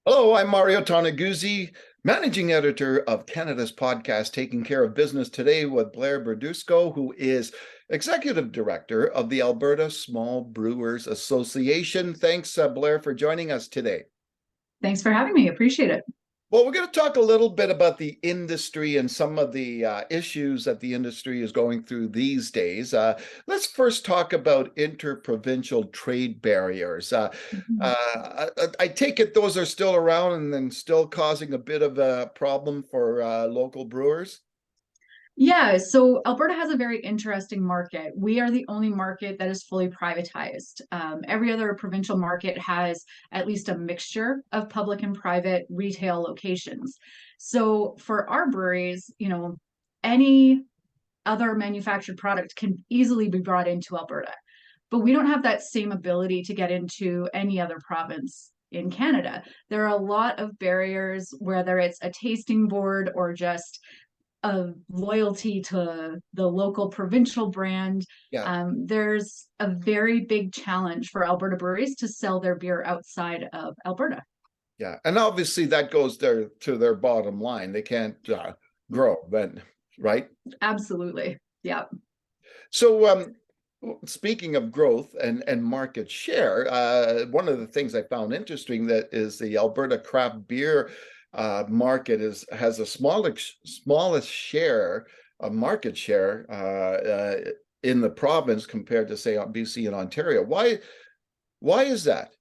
Hello, I'm Mario Toneguzzi, managing editor of Canada's podcast, Taking Care of Business today with Blair Berdusco, who is executive director of the Alberta Small Brewers Association. Thanks, Blair, for joining us today. Thanks for having me. Appreciate it. Well, we're going to talk a little bit about the industry and some of the issues that the industry is going through these days. Let's first talk about interprovincial trade barriers. Mhm. I take it those are still around and then still causing a bit of a problem for local brewers. Yeah, so Alberta has a very interesting market. We are the only market that is fully privatized. Every other provincial market has at least a mixture of public and private retail locations. So for our breweries, any other manufactured product can easily be brought into Alberta, but we don't have that same ability to get into any other province in Canada. There are a lot of barriers, whether it's a tasting board or just of loyalty to the local provincial brand. Yeah, There's a very big challenge for Alberta breweries to sell their beer outside of Alberta. yeah, and obviously that goes to their bottom line. They can't grow, but right. Absolutely. Yeah. So, speaking of growth and market share, one of the things I found interesting that is the Alberta craft beer market has a smallest share of market share in the province compared to say BC and Ontario. Why is that?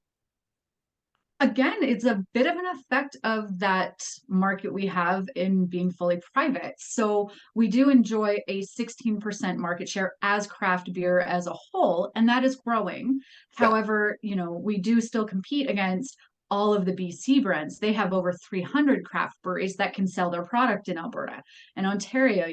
Again, it's a bit of an effect of that market we have in being fully private. So we do enjoy a 16% market share as craft beer as a whole, and that is growing. Yeah, However, we do still compete against all of the BC brands. They have over 300 craft breweries that can sell their product in Alberta. And Ontario,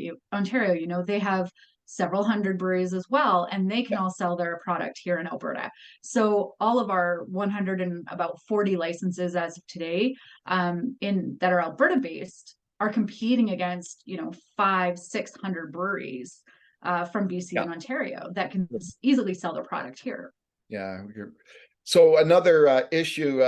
they have several hundred breweries as well, and they can yeah, all sell their product here in Alberta. So all of our 100 and about 40 licenses as of today, in that are Alberta based, are competing against 500-600 breweries from BC yeah. and Ontario that can easily sell their product here. Yeah. So another issue,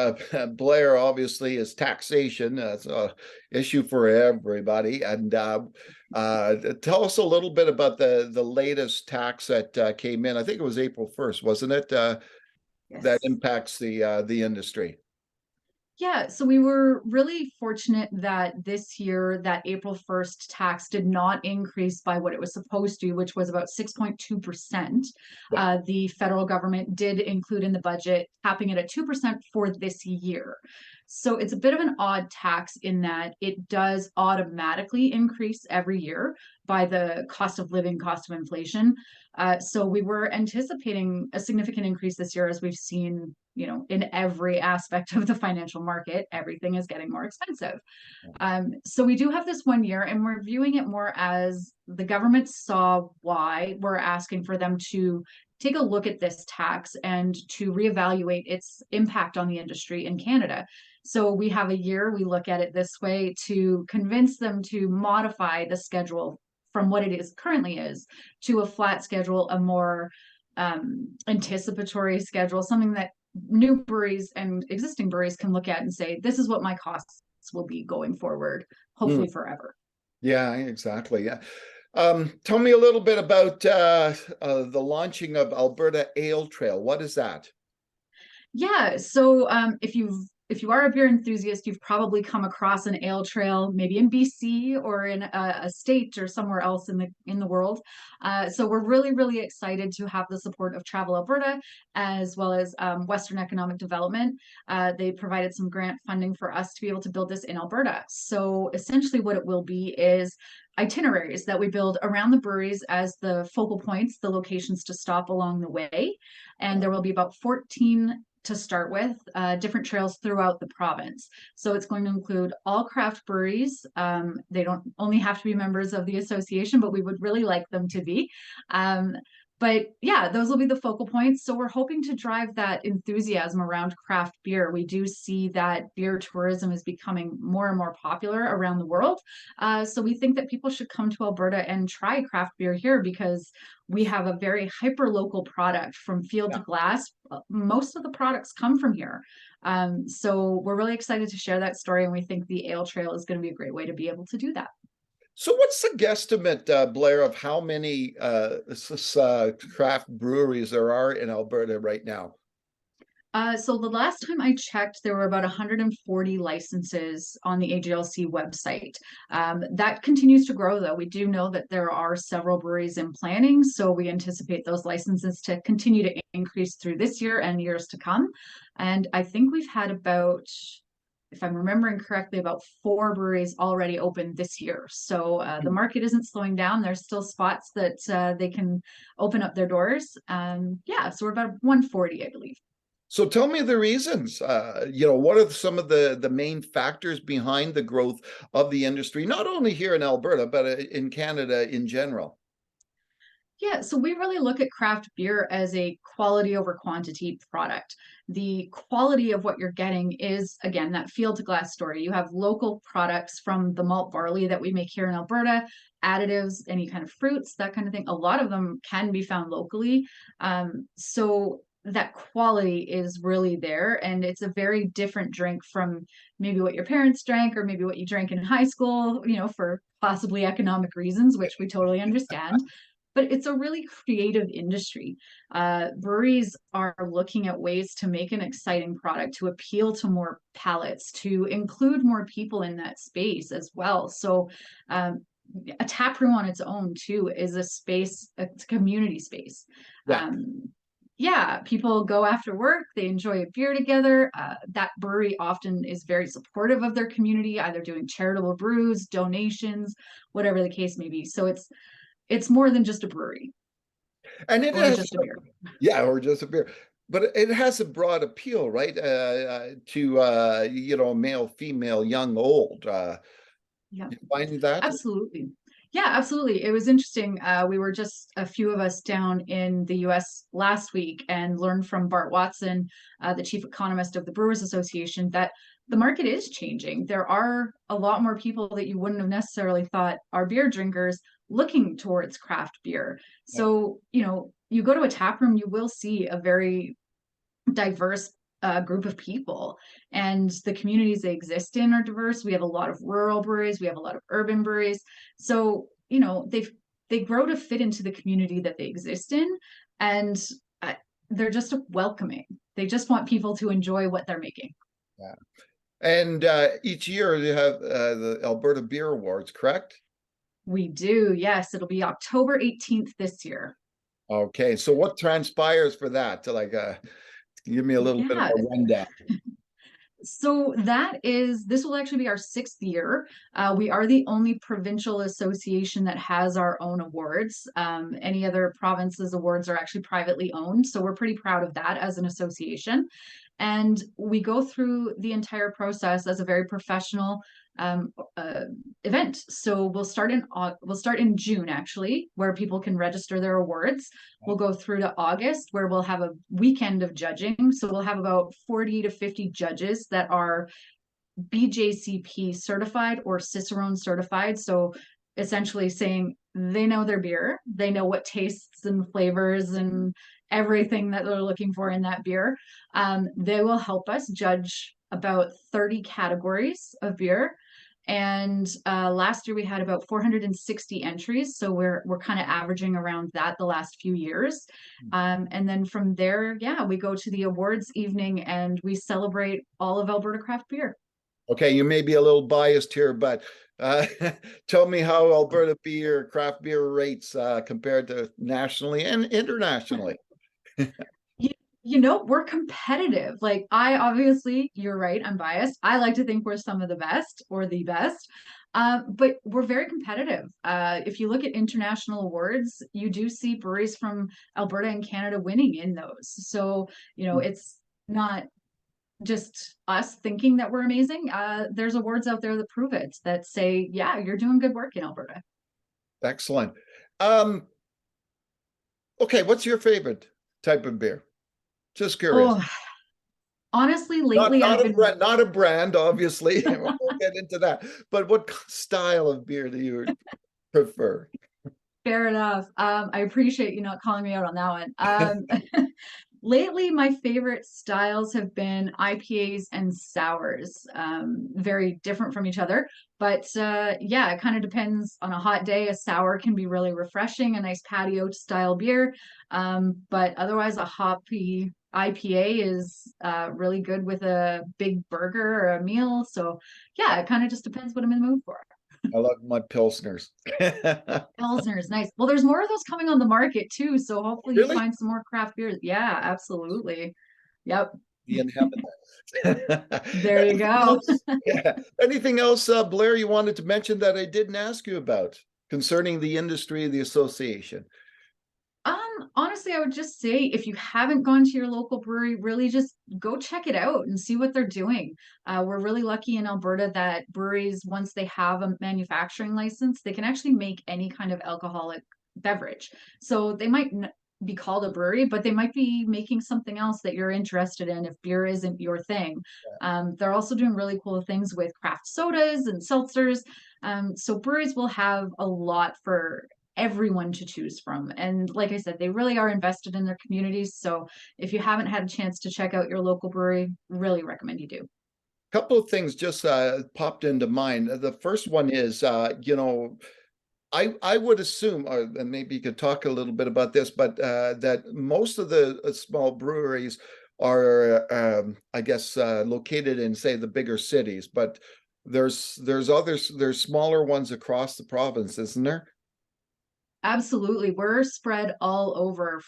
Blair, obviously, is taxation. It's an issue for everybody. And tell us a little bit about the latest tax that came in. I think it was April 1st, wasn't it? That Yes. impacts the industry. Yeah, so we were really fortunate that this year that April 1st tax did not increase by what it was supposed to, which was about 6.2%. Yeah. The federal government did include in the budget capping it at 2% for this year. So it's a bit of an odd tax in that it does automatically increase every year by the cost of living, cost of inflation. So we were anticipating a significant increase this year, as we've seen, in every aspect of the financial market, everything is getting more expensive. So we do have this 1 year, and we're viewing it more as the government saw why we're asking for them to take a look at this tax and to reevaluate its impact on the industry in Canada. So we have a year, we look at it this way to convince them to modify the schedule from what it is currently is to a flat schedule, a more anticipatory schedule, something that new breweries and existing breweries can look at and say, this is what my costs will be going forward, Mm, hopefully forever. yeah, exactly. Yeah. Tell me a little bit about the launching of Alberta Ale Trail. What is that? Yeah, so if you are a beer enthusiast, you've probably come across an ale trail, maybe in BC or in a state or somewhere else in the world. So we're really, really excited to have the support of Travel Alberta as well as Western Economic Development. They provided some grant funding for us to be able to build this in Alberta. So essentially, what it will be is itineraries that we build around the breweries as the focal points, the locations to stop along the way. And there will be about 14 to start with, different trails throughout the province. So it's going to include all craft breweries. They don't only have to be members of the association, but we would really like them to be. Um, But yeah, those will be the focal points. So we're hoping to drive that enthusiasm around craft beer. We do see that beer tourism is becoming more and more popular around the world. So we think that people should come to Alberta and try craft beer here because we have a very hyper local product from field to Yeah. glass. Most of the products come from here. So we're really excited to share that story. And we think the Ale Trail is going to be a great way to be able to do that. So what's the guesstimate, Blair, of how many craft breweries there are in Alberta right now? So the last time I checked, there were about 140 licenses on the AGLC website. That continues to grow, though. We do know that there are several breweries in planning, so we anticipate those licenses to continue to increase through this year and years to come. And I think we've had about, if I'm remembering correctly, about 4 breweries already open this year. So the market isn't slowing down. There's still spots that they can open up their doors. Yeah, so we're about 140, I believe. So tell me the reasons. What are some of the main factors behind the growth of the industry, not only here in Alberta, but in Canada in general? Yeah, so we really look at craft beer as a quality over quantity product. The quality of what you're getting is, again, that field to glass story. You have local products from the malt barley that we make here in Alberta, additives, any kind of fruits, that kind of thing. A lot of them can be found locally. So that quality is really there. And it's a very different drink from maybe what your parents drank or maybe what you drank in high school, for possibly economic reasons, which we totally understand, but it's a really creative industry. Breweries are looking at ways to make an exciting product, to appeal to more palates, to include more people in that space as well. So, a tap room on its own too is a space, a community space. Yeah. Yeah, people go after work, they enjoy a beer together. That brewery often is very supportive of their community, either doing charitable brews, donations, whatever the case may be. So it's more than just a brewery And it or has, just a beer. yeah, or just a beer, but it has a broad appeal, right? To male, female, young, old. Yeah, You find that? absolutely. Yeah, absolutely. It was interesting. We were just a few of us down in the US last week and learned from Bart Watson, the chief economist of the Brewers Association, that the market is changing. There are a lot more people that you wouldn't have necessarily thought are beer drinkers looking towards craft beer. Yeah. So, you go to a tap room, you will see a very diverse group of people, and the communities they exist in are diverse. We have a lot of rural breweries, we have a lot of urban breweries. So they grow to fit into the community that they exist in, and uh, they're just welcoming. They just want people to enjoy what they're making. Yeah. And each year you have the Alberta Beer Awards, correct? We do, yes. It'll be October 18th this year. Okay, so what transpires for that? To give me a little bit of Yeah, a rundown. so this will actually be our 6th year. We are the only provincial association that has our own awards. Any other provinces' awards are actually privately owned. So we're pretty proud of that as an association. And we go through the entire process as a very professional um, uh, event. So we'll start in June actually, where people can register their awards. We'll go through to August, where we'll have a weekend of judging. So we'll have about 40 to 50 judges that are BJCP certified or Cicerone certified. So essentially saying they know their beer, they know what tastes and flavors and everything that they're looking for in that beer. They will help us judge about 30 categories of beer. And last year we had about 460 entries, so we're kind of averaging around that the last few years. And then from there, yeah, we go to the awards evening and we celebrate all of Alberta craft beer. Okay, you may be a little biased here, but tell me how Alberta craft beer rates compared to nationally and internationally. We're competitive. Like, I obviously, you're right, I'm biased. I like to think we're some of the best or the best. But we're very competitive. If you look at international awards, you do see breweries from Alberta and Canada winning in those. So, it's not just us thinking that we're amazing. There's awards out there that prove it, that say, yeah, you're doing good work in Alberta. Excellent. Um, Okay, what's your favorite type of beer? Just curious. Oh, honestly, Not lately I've been not a brand, obviously. We'll get into that. But what style of beer do you prefer? fair enough. I appreciate you not calling me out on that one. Lately, my favorite styles have been IPAs and sours. Very different from each other, but yeah, it kind of depends on a hot day. A sour can be really refreshing, a nice patio style beer. But otherwise, a hoppy IPA is really good with a big burger or a meal. So yeah, it kind of just depends what I'm in the mood for. I love my Pilsners. Pilsner is nice. Well, there's more of those coming on the market too, so hopefully you Really? find some more craft beers. Yeah, absolutely. Yep. The inhabitant. There you Anything go. else? Yeah. Anything else, Blair, you wanted to mention that I didn't ask you about concerning the industry, the association? Honestly, I would just say if you haven't gone to your local brewery, really just go check it out and see what they're doing. We're really lucky in Alberta that breweries, once they have a manufacturing license, they can actually make any kind of alcoholic beverage. So they might be called a brewery, but they might be making something else that you're interested in if beer isn't your thing. They're also doing really cool things with craft sodas and seltzers. So breweries will have a lot for everyone to choose from. And like I said, they really are invested in their communities. So if you haven't had a chance to check out your local brewery, really recommend you do. Couple of things just popped into mind. The first one is, I would assume, and maybe you could talk a little bit about this, but that most of the small breweries are, I guess, located in, say, the bigger cities. But there's smaller ones across the province, isn't there? Absolutely. We're spread all over.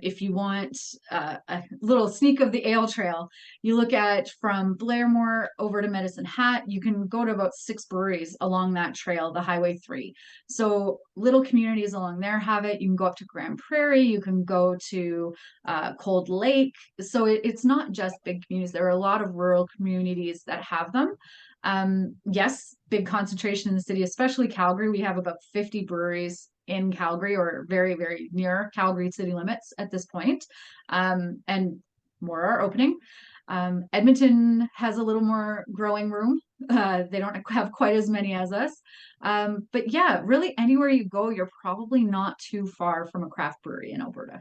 If you want a little sneak of the Ale Trail, you look at from Blairmore over to Medicine Hat, you can go to about 6 breweries along that trail, the Highway 3. So little communities along there have it. You can go up to Grand Prairie, you can go to Cold Lake. So it's not just big communities. There are a lot of rural communities that have them. Yes, big concentration in the city, especially Calgary. We have about 50 breweries in Calgary or very, very near Calgary city limits at this point. And more are opening. Edmonton has a little more growing room. They don't have quite as many as us. But yeah, really anywhere you go, you're probably not too far from a craft brewery in Alberta.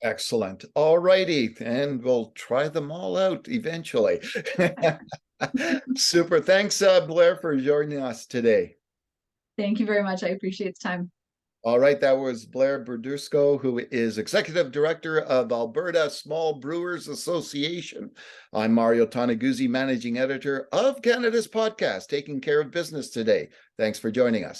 Excellent. All righty. And we'll try them all out eventually. Super. Thanks, Blair, for joining us today. Thank you very much. I appreciate the time. All right, that was Blair Berdusco, who is Executive Director of Alberta Small Brewers Association. I'm Mario Toneguzzi, Managing Editor of Canada's podcast, Taking Care of Business Today. Thanks for joining us.